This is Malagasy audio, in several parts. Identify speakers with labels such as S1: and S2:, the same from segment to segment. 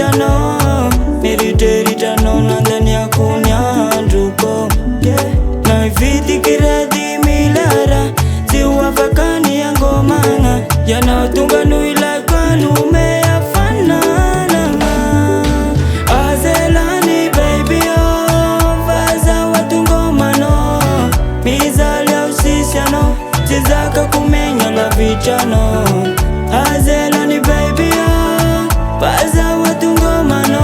S1: usisiano Niriteritano nandani ya kunyanduko Na ifiti kiradi milara Ziwa fakani ya ngomana Yanaotunga nuila kwa nume ya fanana Azelani baby Vaza watu ngomano Mizali ya usisiano Zizaka kumenya la vichano Azelani baby Vaza watu ngomano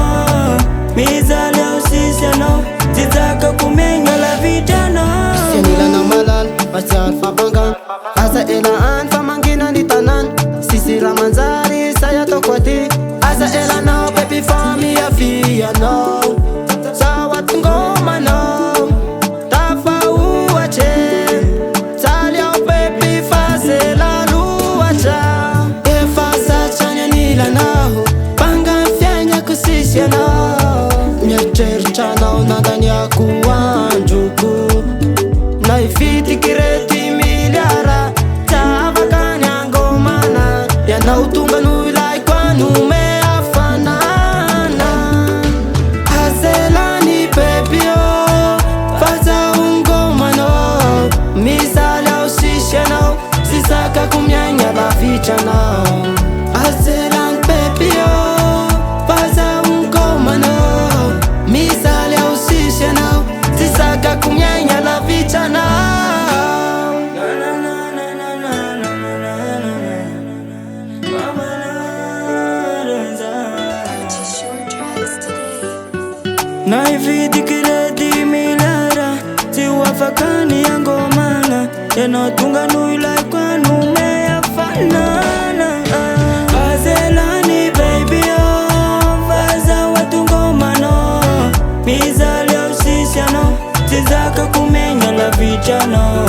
S1: Mizali ya usisiano Zizaka kumenya la vichano
S2: Senila na malan Pasial fabangan Asa elaan famangina ni tanan Sisi ramanzari saya tokwati Asa elano baby fami ya fiya no Sawa tungoma no Tafa uwache Talia baby fase la luwacha Efasa chanya nila naho Panga fyanya kusisya no Nyacher no nadani ya kuwanjuku Na ifiti kireti miliara Tava kanyango mana Yanautunga nuilai kwa nume afanana Azelani pepio Faza ungomano Misala usishano Sisaka kumyanya bafichana Azelani pepio Faza ungomano Misala usishano Sisaka kumyanya la vichana
S1: Na ifiti kiredi milara Ziwa fakani ya ngomana Yanaotunga nuila kwa nume ya fanana Azelani baby Vaza watu ngomano Mizali ya usisiano Zizaka kumenya la vichano